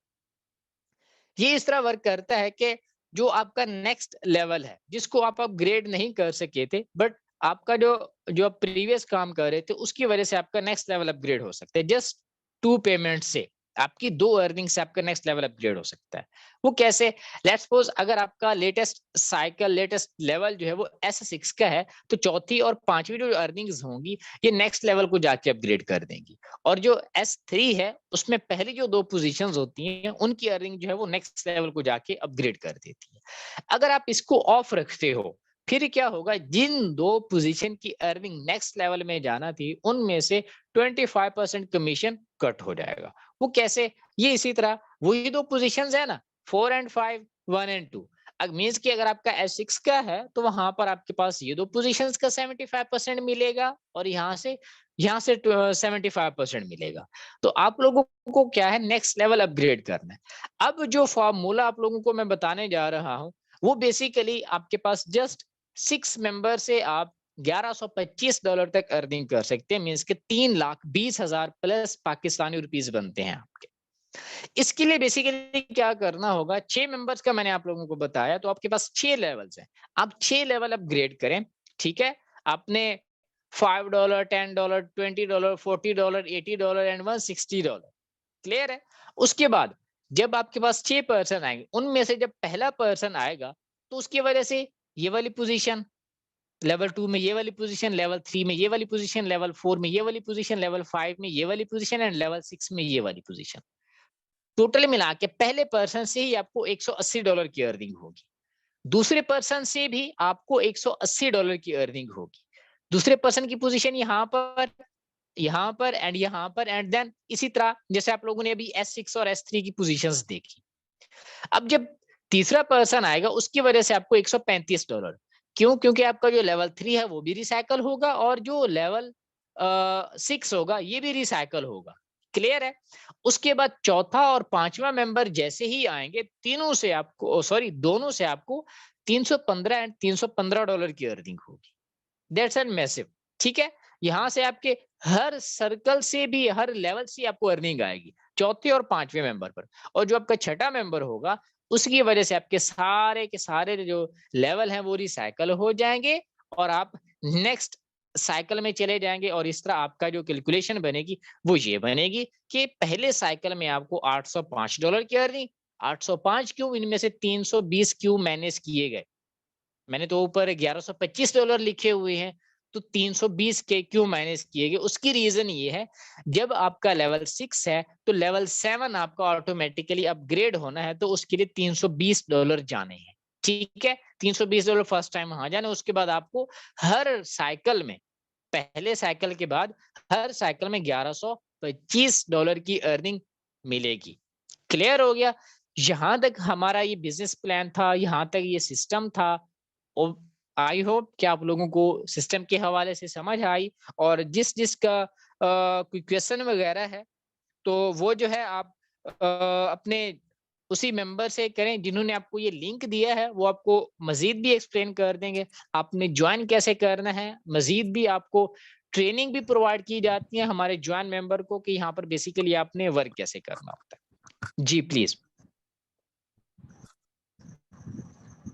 ये इस तरह वर्क करता है कि जो आपका नेक्स्ट लेवल है, जिसको आप अपग्रेड नहीं कर सके थे, बट आपका जो जो आप प्रीवियस काम कर रहे थे, उसकी वजह से आपका नेक्स्ट लेवल अपग्रेड हो सकता है। जस्ट 2 पेमेंट से आपकी 2 अर्निंग से आपका नेक्स्ट लेवल अपग्रेड हो सकता है। वो कैसे? लेट्स सपोज अगर आपका लेटेस्ट साइकिल, लेटेस्ट लेवल जो है वो S6 का है, तो चौथी और पांचवी जो अर्निंग्स होंगी, ये नेक्स्ट लेवल को जाके अपग्रेड कर देंगी। और जो S3 है, उसमें पहली जो 2 पोजीशंस होती हैं, उनकी अर्निंग जो है वो नेक्स्ट लेवल को जाके अपग्रेड कर देती है। अगर आप इसको ऑफ रखते हो, फिर क्या होगा, जिन 2 पोजीशन की अर्निंग नेक्स्ट लेवल में जाना थी, उनमें से 25% कमीशन कट हो जाएगा। वो कैसे? ये इसी तरह वही 2 पोजीशंस है ना, 4 एंड 5, 1 एंड 2। मीन्स कि अगर आपका S6 का है, तो वहां पर आपके पास ये 2 पोजीशंस का 75% मिलेगा, और यहाँ से 75% मिलेगा। तो आप लोगों को क्या है, नेक्स्ट लेवल अपग्रेड करना है। अब जो फॉर्मूला आप लोगों को मैं बताने जा रहा हूँ, वो बेसिकली आपके पास जस्ट 6 मेंबर से आप $1125 तक अर्निंग कर सकते हैं। मीन्स के 3,20,000 प्लस पाकिस्तानी रुपीस बनते हैं आपके। इसके लिए बेसिकली क्या करना होगा, 6 मेंबर्स का मैंने आप लोगों को बताया, तो आपके पास 6 लेवल्स हैं। आप 6 लेवल अपग्रेड करें, ठीक है। आपने $5, $10, $20, $40, $80 एंड $160। क्लियर है? उसके बाद जब आपके पास 6 पर्सन आएंगे, उनमें से जब पहला पर्सन आएगा, तो उसकी वजह से ये वाली पोजीशन लेवल 2 में, ये वाली पोजीशन लेवल 3 में, ये वाली पोजीशन लेवल 4 में, ये वाली पोजीशन लेवल 5 में, ये वाली पोजीशन एंड लेवल 6 में ये वाली पोजीशन, टोटल मिला के पहले पर्सन से ही आपको $180 की अर्निंग होगी। दूसरे पर्सन से भी आपको $180 की अर्निंग होगी। दूसरे पर्सन की पोजीशन यहाँ पर एंड देन इसी तरह, जैसे आप लोगों ने अभी S6 और S3 की पोजीशंस देखी। अब जब तीसरा पर्सन आएगा, उसकी वजह से आपको $135। क्यों? क्योंकि आपका जो लेवल 3 है वो भी रिसाइकल होगा, और जो लेवल 6 होगा ये भी रिसाइकल होगा। क्लियर है? उसके बाद चौथा और पांचवा मेंबर जैसे ही आएंगे, दोनों से आपको 315 एंड $315 की अर्निंग होगी। That's an massive. ठीक है, यहां से आपके हर सर्कल से भी, हर लेवल से आपको अर्निंग आएगी चौथे और पांचवें मेंबर पर। और जो आपका छठा मेंबर होगा, उसकी वजह से आपके सारे के सारे जो लेवल हैं वो रिसाइकल हो जाएंगे, और आप नेक्स्ट साइकिल में चले जाएंगे। और इस तरह आपका जो कैलकुलेशन बनेगी वो ये बनेगी कि पहले साइकिल में आपको $805 की अर्निंग, 805 क्यों, इनमें से 320 क्यों मैनेज किए गए। मैंने तो ऊपर $1125 लिखे हुए हैं, तो 320 के क्यों माइनस किए गए, उसकी रीजन ये है, जब आपका लेवल 6 है तो लेवल 7 आपका ऑटोमेटिकली अपग्रेड होना है, तो उसके लिए $320 जाने हैं। ठीक है, $320 फर्स्ट टाइम वहां जाने, उसके बाद आपको हर साइकिल में, पहले साइकिल के बाद हर साइकिल में $1125 की अर्निंग मिलेगी। क्लियर हो गया? यहां तक हमारा ये बिजनेस प्लान था, यहां तक ये सिस्टम था। और आई होप कि आप लोगों को सिस्टम के हवाले से समझ आई, और जिसका कोई क्वेश्चन वगैरह है, तो वो जो है आप अपने उसी मेंबर से करें जिन्होंने आपको ये लिंक दिया है, वो आपको मजीद भी एक्सप्लेन कर देंगे। आपने ज्वाइन कैसे करना है, मजीद भी आपको ट्रेनिंग भी प्रोवाइड की जाती है हमारे ज्वाइन मेंबर को, कि यहाँ पर बेसिकली आपने वर्क कैसे करना होता है। जी please.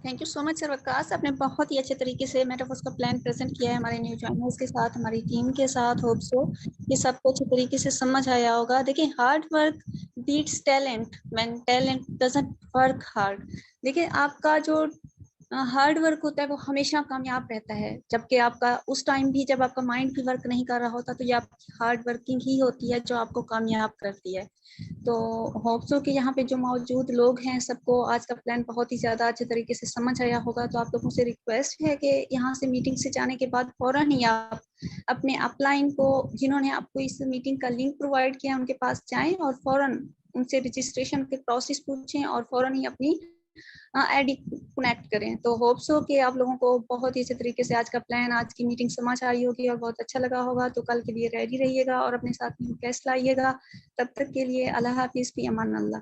Thank you so much sir Waqas, आपने बहुत ही अच्छे तरीके से मेटाफोर्स का प्लान प्रेजेंट किया है हमारे न्यू ज्वाइनर्स के साथ, हमारी टीम के साथ। होप सो ये सबको अच्छे तरीके से समझ आया होगा। देखिए, hard work beats talent when talent doesn't work hard. देखिए, आपका जो हार्ड वर्क होता है वो हमेशा कामयाब रहता है, जबकि आपका उस टाइम भी जब आपका माइंड भी वर्क नहीं कर रहा होता, तो ये आपकी हार्ड वर्किंग ही होती है जो आपको कामयाब करती है। तो होप सो कि यहाँ पे जो मौजूद लोग हैं सबको आज का प्लान बहुत ही ज़्यादा अच्छे तरीके से समझ आया होगा। तो आप लोगों से रिक्वेस्ट है कि यहाँ से मीटिंग से जाने के बाद फ़ौरन ही आप अपने अपलाइन को, जिन्होंने आपको इस मीटिंग का लिंक प्रोवाइड किया, उनके पास जाएँ और फ़ौरन उनसे रजिस्ट्रेशन के प्रोसेस पूछें और फ़ौरन ही अपनी आईडी कनेक्ट करें। तो होप सो कि आप लोगों को बहुत ही अच्छे तरीके से आज का प्लान, आज की मीटिंग समझ आई होगी और बहुत अच्छा लगा होगा। तो कल के लिए रेडी रहिएगा और अपने साथ में गेस्ट लाइएगा। तब तक के लिए अल्लाह हाफिज़, फी अमान अल्लाह।